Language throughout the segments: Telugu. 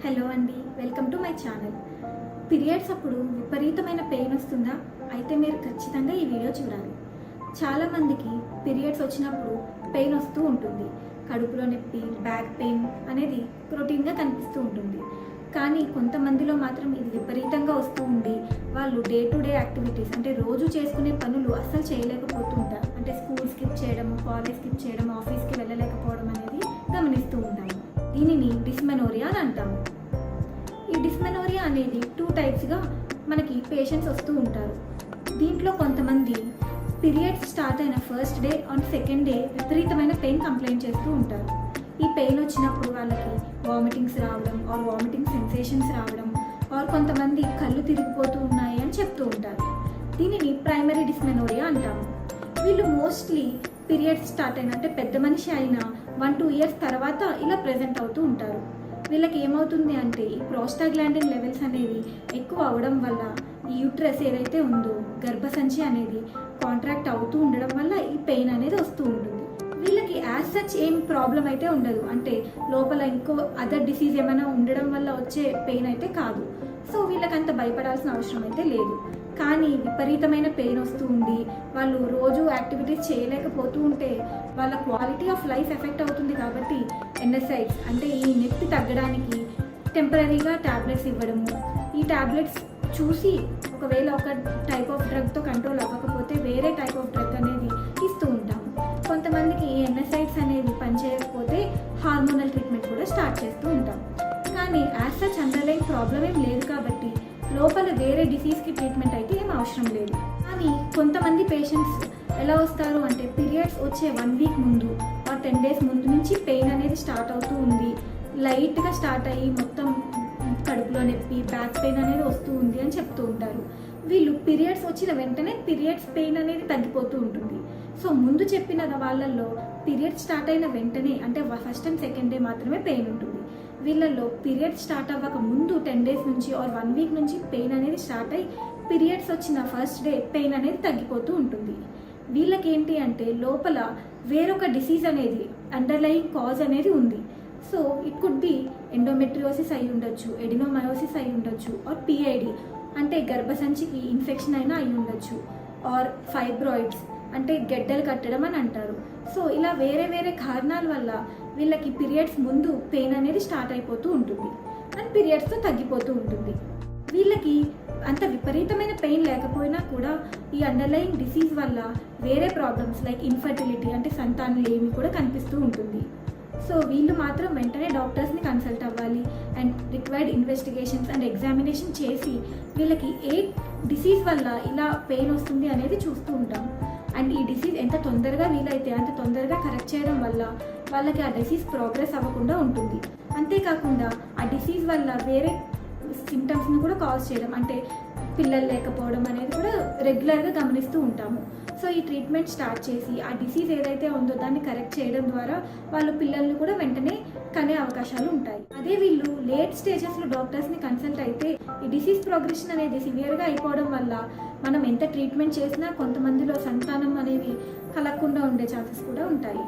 హలో అండి, welcome to my channel. Periods అప్పుడు విపరీతమైన పెయిన్ వస్తుందా? అయితే మీరు ఖచ్చితంగా ఈ వీడియో చూడాలి. చాలామందికి పీరియడ్స్ వచ్చినప్పుడు పెయిన్ వస్తూ ఉంటుంది. కడుపులో నొప్పి, బ్యాక్ పెయిన్ అనేది రొటీన్గా కనిపిస్తూ ఉంటుంది. కానీ కొంతమందిలో మాత్రం ఇది విపరీతంగా వస్తూ ఉండి వాళ్ళు డే టు డే యాక్టివిటీస్ అంటే రోజు చేసుకునే పనులు అస్సలు చేయలేకపోతూ ఉంటారు. అంటే స్కూల్ స్కిప్ చేయడం, కాలేజ్ స్కిప్ చేయడం, ఆఫీస్కి వెళ్ళలేకపోవడం అనేది గమనిస్తూ ఉంటాము. దీనిని డిస్మెనోరియా అని అంటాము. ఈ డిస్మెనోరియా అనేది 2 టైప్స్గా మనకి పేషెంట్స్ వస్తూ ఉంటారు. దీంట్లో కొంతమంది పీరియడ్స్ స్టార్ట్ అయిన first day on second day విపరీతమైన పెయిన్ కంప్లైంట్ చేస్తూ ఉంటారు. ఈ పెయిన్ వచ్చినప్పుడు వాళ్ళకి వామిటింగ్స్ రావడం ఆర్ వామిటింగ్ సెన్సేషన్స్ రావడం ఆర్ కొంతమంది కళ్ళు తిరిగిపోతూ ఉన్నాయి అని చెప్తూ ఉంటారు. దీనిని ప్రైమరీ డిస్మెనోరియా అంటాము. వీళ్ళు మోస్ట్లీ పీరియడ్స్ స్టార్ట్ అయిన అంటే పెద్ద మనిషి అయిన 1-2 ఇయర్స్ తర్వాత ఇలా ప్రెజెంట్ అవుతూ ఉంటారు. వీళ్ళకి ఏమవుతుంది అంటే ఈ ప్రోస్టాగ్లాండిన్ లెవెల్స్ అనేవి ఎక్కువ అవడం వల్ల ఈ యూట్రస్ ఏదైతే ఉందో గర్భసంచి అనేది కాంట్రాక్ట్ అవుతూ ఉండడం వల్ల ఈ పెయిన్ అనేది వస్తూ ఉంటుంది. వీళ్ళకి యాజ్ సచ్ ఏం ప్రాబ్లం అయితే ఉండదు, అంటే లోపల ఇంకో అదర్ డిసీజ్ ఏమైనా ఉండడం వల్ల వచ్చే పెయిన్ అయితే కాదు. సో వీళ్ళకి అంత భయపడాల్సిన అవసరం అయితే లేదు. కానీ విపరీతమైన పెయిన్ వస్తూ ఉండి వాళ్ళు రోజు యాక్టివిటీస్ చేయలేకపోతూ ఉంటే వాళ్ళ క్వాలిటీ ఆఫ్ లైఫ్ ఎఫెక్ట్ అవుతుంది. కాబట్టి ఎన్ఎస్ఐడ్స్ అంటే ఈ నొప్పి తగ్గడానికి టెంపరీగా ట్యాబ్లెట్స్ ఇవ్వడము, ఈ ట్యాబ్లెట్స్ చూసి ఒకవేళ ఒక టైప్ ఆఫ్ డ్రగ్తో కంట్రోల్ అవ్వకపోతే వేరే టైప్ ఆఫ్ డ్రగ్ అనేది ఇస్తూ ఉంటాము. కొంతమందికి ఈ ఎన్ఎస్ఐడ్స్ అనేవి పనిచేయకపోతే హార్మోనల్ ట్రీట్మెంట్ కూడా స్టార్ట్ చేస్తూ ఉంటాం. కానీ యాజ్ సచ్ అండర్లైన్ ప్రాబ్లం ఏం లేదు కాబట్టి లోపల వేరే డిసీజ్కి ట్రీట్మెంట్ అయితే ఏం అవసరం లేదు. కానీ కొంతమంది పేషెంట్స్ ఎలా వస్తారు అంటే పీరియడ్స్ వచ్చే 1 వీక్ ముందు ఆ 10 డేస్ ముందు నుంచి పెయిన్ అనేది స్టార్ట్ అవుతూ ఉంది. లైట్గా స్టార్ట్ అయ్యి మొత్తం కడుపులో నొప్పి, బ్యాక్ పెయిన్ అనేది వస్తూ ఉంది అని చెప్తూ ఉంటారు. వీళ్ళు పీరియడ్స్ వచ్చిన వెంటనే పీరియడ్స్ పెయిన్ అనేది తగ్గిపోతూ ఉంటుంది. సో ముందు చెప్పిన వాళ్ళల్లో పీరియడ్స్ స్టార్ట్ అయిన వెంటనే అంటే ఫస్ట్ అండ్ సెకండ్ డే మాత్రమే పెయిన్ ఉంటుంది. వీళ్ళల్లో పీరియడ్స్ స్టార్ట్ అవ్వక ముందు 10 డేస్ నుంచి ఆర్ 1 వీక్ నుంచి పెయిన్ అనేది స్టార్ట్ అయ్యి పీరియడ్స్ వచ్చిన ఫస్ట్ డే పెయిన్ అనేది తగ్గిపోతూ ఉంటుంది. వీళ్ళకి ఏంటి అంటే లోపల వేరొక డిసీజ్ అనేది అండర్లయింగ్ కాజ్ అనేది ఉంది. So it could be endometriosis అయి ఉండొచ్చు, ఎడినోమయోసిస్ అయి ఉండొచ్చు, ఆర్ పిఐడి అంటే గర్భసంచికి ఇన్ఫెక్షన్ అయినా అయి ఉండొచ్చు, ఆర్ ఫైబ్రాయిడ్స్ అంటే గెడ్డలు కట్టడం అని అంటారు. సో ఇలా వేరే వేరే కారణాల వల్ల వీళ్ళకి పీరియడ్స్ ముందు పెయిన్ అనేది స్టార్ట్ అయిపోతూ ఉంటుంది అండ్ పీరియడ్స్తో తగ్గిపోతూ ఉంటుంది. వీళ్ళకి అంత విపరీతమైన పెయిన్ లేకపోయినా కూడా ఈ అండర్లయింగ్ డిసీజ్ వల్ల వేరే ప్రాబ్లమ్స్ లైక్ ఇన్ఫర్టిలిటీ అంటే సంతానం లేమి కూడా కనిపిస్తూ ఉంటుంది. సో వీళ్ళు మాత్రం వెంటనే డాక్టర్స్ని కన్సల్ట్ అవ్వాలి and required investigations and examination చేసి వీళ్ళకి ఏ డిసీజ్ వల్ల ఇలా పెయిన్ వస్తుంది అనేది చూస్తూ ఉంటాం. అండ్ ఈ డిసీజ్ ఎంత తొందరగా వీలైతే అంత తొందరగా కరెక్ట్ చేయడం వల్ల వాళ్ళకి ఆ డిసీజ్ ప్రోగ్రెస్ అవ్వకుండా ఉంటుంది. అంతేకాకుండా ఆ డిసీజ్ వల్ల వేరే సిమ్టమ్స్ని కూడా కాజ్ చేయడం అంటే పిల్లలు లేకపోవడం అనేది కూడా రెగ్యులర్గా గమనిస్తూ ఉంటాము. సో ఈ ట్రీట్మెంట్ స్టార్ట్ చేసి ఆ డిసీజ్ ఏదైతే ఉందో దాన్ని కరెక్ట్ చేయడం ద్వారా వాళ్ళు పిల్లల్ని కూడా వెంటనే కనే అవకాశాలు ఉంటాయి. అదే వీళ్ళు లేట్ స్టేజెస్లో డాక్టర్స్ని కన్సల్ట్ అయితే ఈ డిసీజ్ ప్రోగ్రెషన్ అనేది సివియర్గా అయిపోవడం వల్ల మనం ఎంత ట్రీట్మెంట్ చేసినా కొంతమందిలో సంతానం అనేవి కలగకుండా ఉండే ఛాన్సెస్ కూడా ఉంటాయి.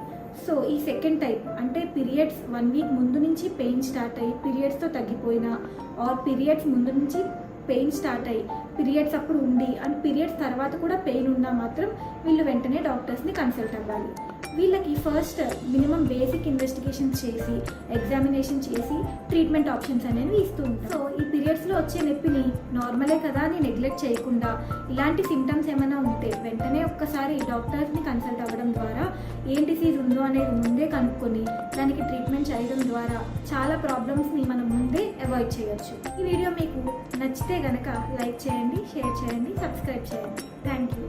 సో ఈ సెకండ్ టైప్ అంటే పీరియడ్స్ 1 వీక్ ముందు నుంచి పెయిన్ స్టార్ట్ అయ్యి పీరియడ్స్తో తగ్గిపోయినా ఆర్ పీరియడ్స్ ముందు నుంచి పెయిన్ స్టార్ట్ అయ్యి పీరియడ్స్ అప్పుడు ఉండి అండ్ పీరియడ్స్ తర్వాత కూడా పెయిన్ ఉన్నా మాత్రం వీళ్ళు వెంటనే డాక్టర్స్ని కన్సల్ట్ అవ్వాలి. వీళ్ళకి ఫస్ట్ మినిమం బేసిక్ ఇన్వెస్టిగేషన్స్ చేసి ఎగ్జామినేషన్ చేసి ట్రీట్మెంట్ ఆప్షన్స్ అనేవి ఇస్తూ ఉంటాం. సో ఈ పీరియడ్స్లో వచ్చే నొప్పిని నార్మలే కదా అని నెగ్లెక్ట్ చేయకుండా ఇలాంటి సిమ్టమ్స్ ఏమైనా ఉంటే వెంటనే ఒక్కసారి డాక్టర్స్ని కన్సల్ట్ అవ్వడం ద్వారా ఏం డిసీజ్ ఉందో అనేది ముందే కనుక్కొని దానికి ట్రీట్మెంట్ చేయడం ద్వారా చాలా ప్రాబ్లమ్స్ని మనం ముందే అవాయిడ్ చేయొచ్చు. ఈ వీడియో మీకు నచ్చితే కనుక లైక్ చేయండి, షేర్ చేయండి, సబ్స్క్రైబ్ చేయండి. Thank you.